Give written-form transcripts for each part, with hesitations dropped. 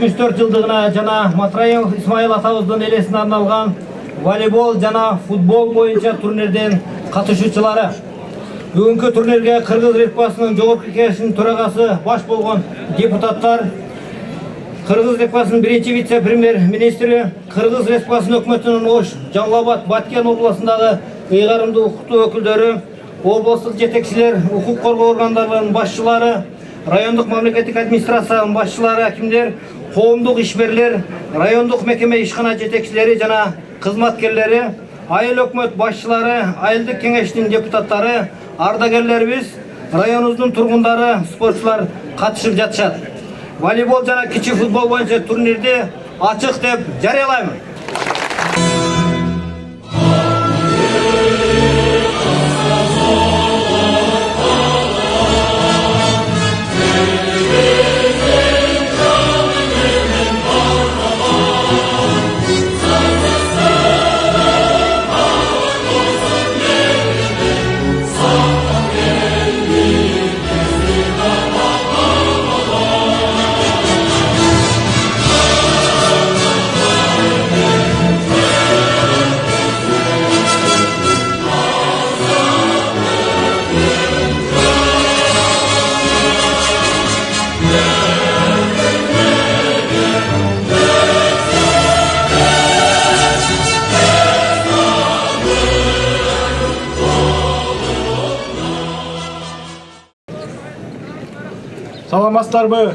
74 жылдыгына жана Матраев Исмаил атабыздын элесине арналган волейбол жана футбол боюнча турнирден катышуучулары. Бүгүнкү турнирге Кыргыз Республикасынын Жогорку Кеңешинин төрагасы баш болгон депутаттар, Кыргыз Республикасынын биринчи вице-премьер-министри, Кыргыз Республикасынын өкмөтүнүн Ош, Жалал-Абад, Баткен областындагы ыйгарымдуу укуктуу өкүлдөрү, облустук жетекчилер, укук коргоо органдарынын башчылары, райондук мамлекеттик администрациянын башчылары, акимдер, коомдук ишмерлер, райондук мекеме ишкана жетекчилери жана кызматкерлери, айыл өкмөт башчылары, айылдык кеңештин депутаттары, ардагерлерибиз, районубуздун тургундары, спортчулар катышып жатышат. Волейбол жана кичи футбол боюнча турнирди ачык деп жарыялаймын. Саламатсыздарбы,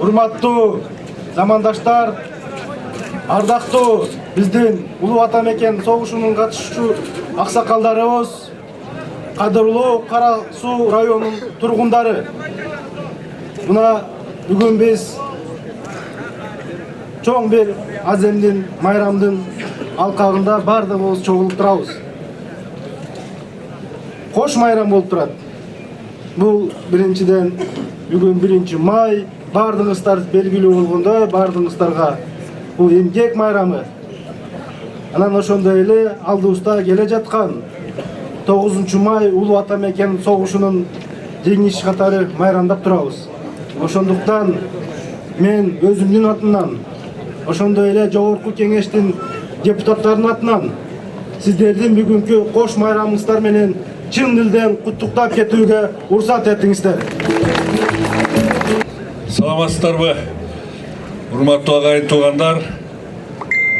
урматтуу замандаштар, ардактуу биздин улуу ата мекен согушунун катышуучу аксакалдарыбыз, кадырлуу Кара Суу районунун тургундары. Мына бүгүн биз чоң бир аземдин, майрамдын алкагында бардыгыбыз чогулуп турабыз. Кош майрам болуп турат. Бул биринчиден бүгүн 1 май, бардыгыңыздар белгилүү болгондой, бардыгыңыздарга бул эмгек майрамы. Анан ошондой эле алдыбызда келе жаткан 9 май улуу ата мекен согушунун жеңиш катары майрамдап турабыз. Ошондуктан мен өзүмдүн атымдан, ошондой эле Жогорку Кеңештин депутаттарынын атынан сиздердин бүгүнкү кош майрамыңыздар менен чын дилден куттуктап кетүүгө уруксат этиңиздер. Саламатсыздарбы, урматтуу агайын туугандар,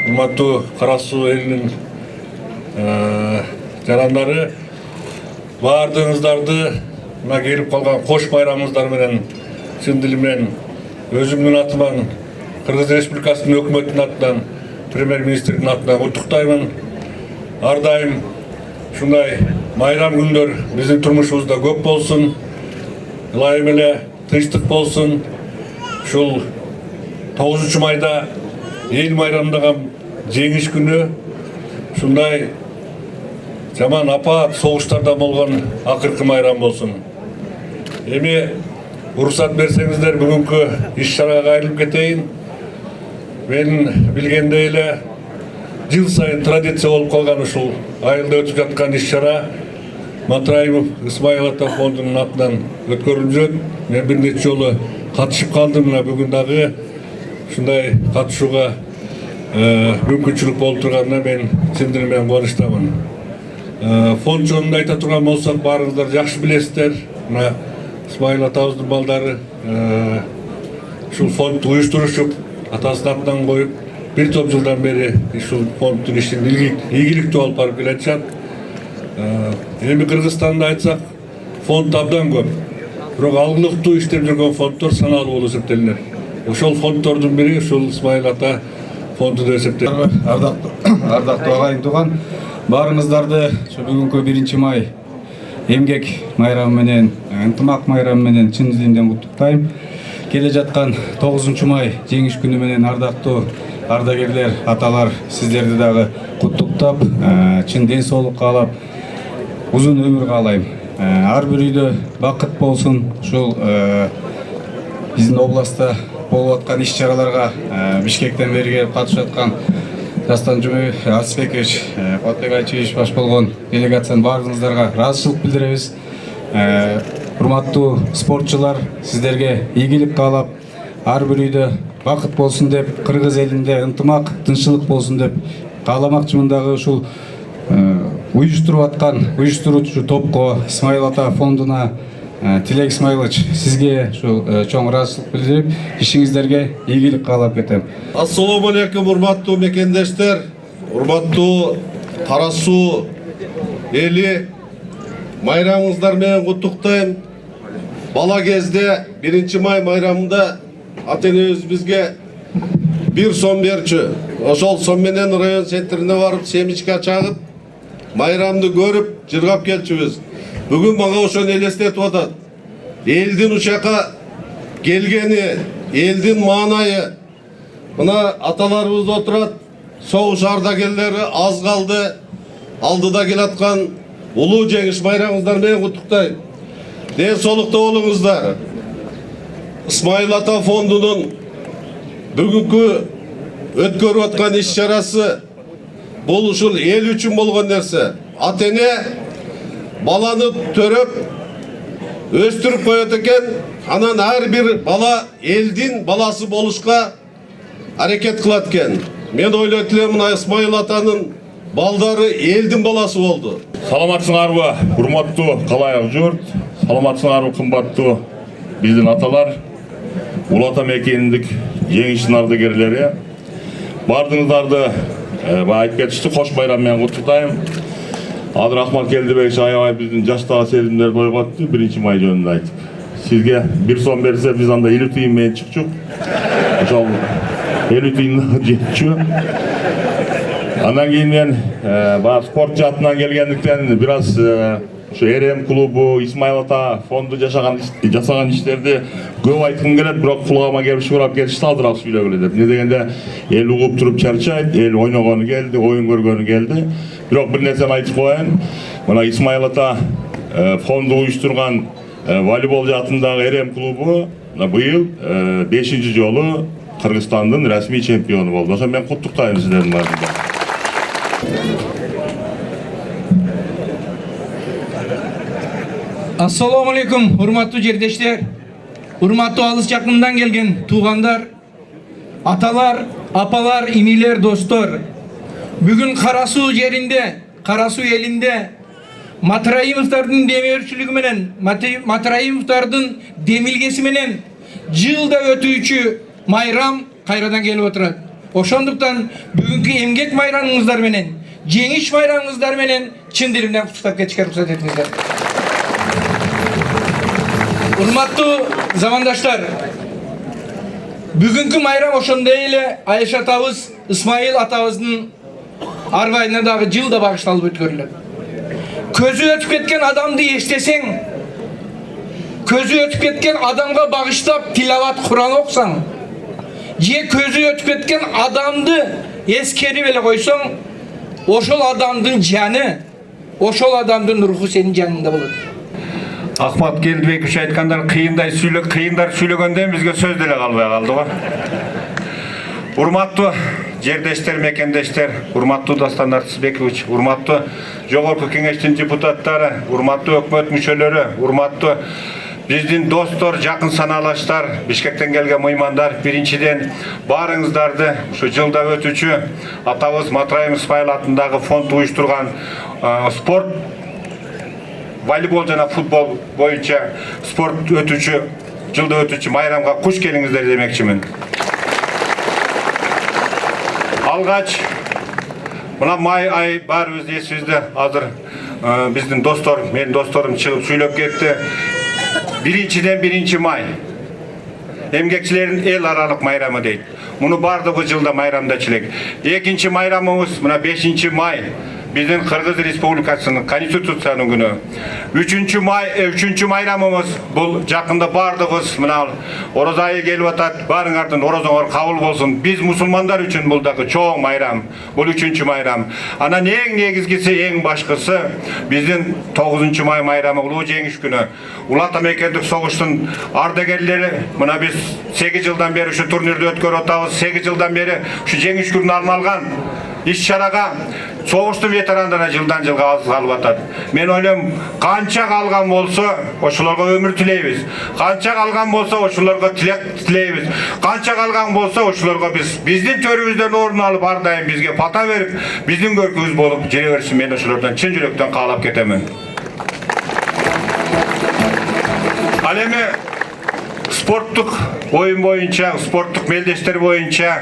урматтуу Кара Суу элинин жарандары, баардыгыңыздарды мына келип калган кош майрамыңыздар менен чын дилимден өзүмдүн атыман, Кыргыз Республикасынын өкмөтүнүн атынан, премьер-министрдин атынан куттуктаймын. Ар дайым ушундай майрам күндөр биздин турмушубузда көп болсун, ылайым эле тынчтык болсун. Ушул 9 майда эл майрамдаган жеңиш күнү ушундай жаман апаат согуштарда болгон акыркы майрам болсун. Эми уруксат берсеңиздер бүгүнкү иш-чарага кайрылып кетейин. Мен билгендей эле жыл сайын традиция болуп калган ушул айылда өтүп жаткан иш-чара Матраев Исмаил ата фондунун атынан өткөрүлүп жүрөт. Мен бир нече жолу катышып калдым, мына бүгүн дагы ушундай катышууга мүмкүнчүлүк болуп турганына мен чын дилим менен кубанычтамын. Фонд жөнүндө айта турган болсок, баарыңыздар жакшы билесиздер. Мына Исмаил атабыздын балдары ушул фондду уюштурушуп, атасынын атынан коюп, бир топ жылдан бери ушул фонддун ишин ийгиликтүү алып барып келе жатышат. Эми Кыргызстанда айтсак, фонд абдан көп. Бирок алгылыктуу иштеп жүргөн фонддор саналуу болуп эсептелинет. Ошол фонддордун бири ушул Исмаил ата фонду деп эсептелет. Ардактуу агайын тууган, баарыңыздарды бүгүнкү 1 май эмгек майрамы менен, ынтымак майрамы менен чын дилимден куттуктайм. Келе жаткан 9 май жеңиш күнү менен ардактуу ардагерлер, аталар, сиздерди дагы куттуктап, чын ден соолук каалап, узун өмүр каалайм. Ар бир үйдө бакыт болсун. Ушул биздин областта болуп аткан иш-чараларга Бишкектен бери келип катышып аткан Дастан Жумабек Асбекович, Куатбек Айчевич баш болгон делегациянын баарыңыздарга ыраазычылык билдиребиз. Урматтуу спортчулар, сиздерге ийгилик каалап, ар бир үйдө бакыт болсун деп, кыргыз элинде ынтымак, тынччылык болсун деп кааламакчымын дагы ушул уюштуруп аткан уюштуруучу топко, Исмаил ата фондуна, Тилек Исмайлович, сизге ушул чоң ыраазычылык билдирип, ишиңиздерге ийгилик каалап кетем. Ассаламу алейкум, урматтуу мекендештер, урматтуу Кара Суу эли, майрамыңыздар менен куттуктайм. Бала кезде 1 май майрамында ата-энебиз бизге 1 сом берчү. Ошол сом менен район центрине барып, семечка чагып, майрамды көрүп, жыргап келчүбүз. Бүгүн мага ошону элестетип атат. Элдин ушака келгени, элдин маанайы. Мына аталарыбыз отурат, согуш ардагерлери аз калды. Алдыда келаткан улуу жеңиш майрамыңыздар менен куттуктайм. Ден соолукта болуңуздар. Исмаил ата фондунун бүгүнкү өткөрүп аткан иш-чарасы бул ушул эл үчүн болгон нерсе. Ата-эне баланы төрөп өстүрүп коет экен, анан ар бир бала элдин баласы болушка аракет кылат экен. Мен ойлойт элем, мына Исмаил атанын балдары элдин баласы болду. Саламатсыңарбы, урматтуу калайык журт, саламатсыңарбы, кымбаттуу биздин аталар, Улуу Ата мекендик жеңиштин ардагерлери. Бардыңыздарды айтып кетишти, кош байрам менен куттуктайм. Адыр Ахмат Келдибекович аябай биздин жаштагы сезимдерди ойготту, 1 май жөнүндө айтып. Сизге 1 сом берсе, биз анда 50 тыйын менен чыкчук. Ошол 50 тыйын жетчү. Андан кийин мен спорт жаатынан келгендиктен бир аз ушу РМ клубу, Исмаил ата фонду жасаган иштерди көп айткым келет, бирок кулгама келип шурап кетишти, азыраак сүйлөгүлө деп. Эмне дегенде эл угуп туруп чарчайт, эл ойногону келди, оюн көргөнү келди. Бирок бир нерсени айтып коеюн. Мына Исмаил ата фонду уюштурган волейбол жаатындагы РМ клубу быйыл 5-чи жолу Кыргызстандын расмий чемпиону болду. Ошо мен куттуктайм сиздердин баарыңызды. Ассаламу алейкум, урматтуу жердештер, урматтуу алыс жакындан келген туугандар, аталар, апалар, имилер, достор. Бүгүн Кара Суу жеринде, Кара Суу элинде Матраимовдардын демеушүлүгү менен, Матраимовдардын демилгеси менен жылда өтүүчү майрам кайрадан келип отурат. Ошондуктан бүгүнкү эмгек майрамыңыздар менен, жеңиш майрамыңыздар менен чын диlimden куттуктап кетишке уруксат этиңиздер. Урматтуу замандаштар, бүгүнкү майрам ошондой эле Айша атабыз, Исмаил атабыздын арбайына дагы жылда багышталып өткөрүлөт. Көзү өтүп кеткен адамды эстесең, көзү өтүп кеткен адамга багыштап тилават Куран окусаң, же көзү өтүп кеткен адамды эскерип эле койсоң, ошол адамдын жаны, ошол адамдын руху сенин жаныңда болот. Ахмат Келдибекович айткандар, кыйындар сүйлөгөндөн бизге сөз деле калбай калды го. Урматтуу жердештер, мекендештер, урматтуу Дастан Артисбекович, урматтуу жогорку кеңештин депутаттары, урматтуу өкмөт мүчөлөрү, урматтуу биздин достор, жакын санаалаштар, Бишкектен келген мыймандар, биринчиден баарыңыздарды ушу жылда өтүүчү атабыз Матраим Исмаил атындагы фонд уюштурган спорт, волейбол жана футбол боюнча спорт өтүүчү, жылда өтүүчү майрамга куш келиңиздер демекчимин. Алгач, мына май ай баарыбыз эсибизде, азыр биздин достор, менин досторум чыгып сүйлөп кетти. Биринчиден 1 май. Эмгекчилердин эл аралык майрамы дейт. Муну бардыгы жылда майрамдачу элек. Экинчи майрамыбыз мына 5 май. Биздин Кыргыз Республикасынын Конституциянын күнү. 3 майрамыбыз бул жакында бардыгыбыз мына орозо айы келип атат. Баарыңардын орозоңор кабыл болсун. Биз мусулмандар үчүн бул дагы чоң майрам. Бул 3 майрам. Анан эң негизгиси, эң башкысы биздин 9 май майрамы, улуу жеңиш күнү. Улуу Ата мекендик согуштун ардагерлери мына биз 8 жылдан бери ушу турнирди өткөрүп атабыз. 8 жылдан бери ушу жеңиш күнүнө арналган иш-чарага Soğuştu veteranlara жылдан жылга алып атат. Мен ойлойм, канча калган болсо, ошолорго өмүр тилейбиз. Канча калган болсо, ошолорго тилек тилейбиз. Канча калган болсо, ошолорго биздин төрүбүздөн орун алып, ар дайым бизге пата берип, биздин көркүбүз болуп жүре берсин. Мен ошолордон чын жүрөктөн каалап кетемин. Ал эми спорттук оюн боюнча, спорттук мелдештер боюнча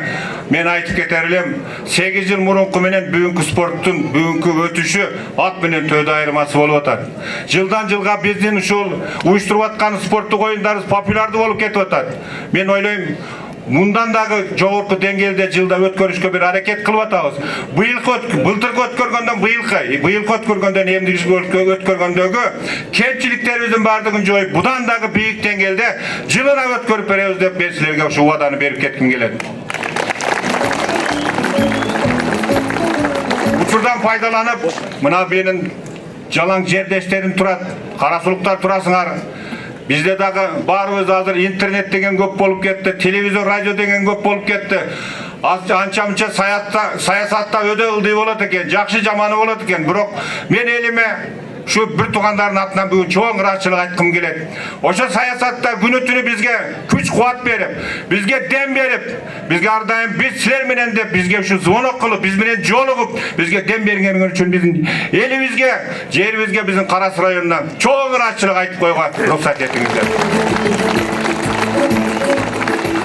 мен айтып кетер элем, 8 жыл мурунку менен бүгүнкү спорттун бүгүнкү өтүшү ат менен төөдө айырмасы болуп атат. Жылдан жылга биздин ушул уюштуруп аткан спорттук оюндарыбыз популярдуу болуп кетип атат. Мен ойлойм, мындан дагы жогорку деңгээлде жылда өткөрүшкө бир аракет кылып атабыз. Былтыркы өткөргөндөн быйылкы өткөргөндөн эмдики өткөргөндөгү кемчиликтерибиздин баардыгын жоюп, будан дагы бийик деңгээлде жылына өткөрүп беребиз деп мен силерге ушу убаданы берип кетким келет. Учурдан пайдаланып, мына менин жалаң жердештерим турат, карасулуктар турасыңар. Bizde dagı barыбыз азыр интернет деген көп болуп кетти, телевизор, радио деген көп болуп кетти. Анча-мынча саясатта өдө ылдый болот экен, жакшы жаманы болот экен. Бирок мен элиме şu bir tugandардын атынан бүгүн чоң ыраазычылык айткым келет. Ошо саясатта күнү-түнү бизге күч кубат берип, бизге дем берип, бизге ар дайым биз силер менен деп бизге ушу звонок кылып, биз менен жолугуп, бизге дем бергениңер үчүн биздин элибизге, жерибизге, биздин Кара Суу районуна чоң ыраазычылык айтып койгонго уруксат этиңиздер.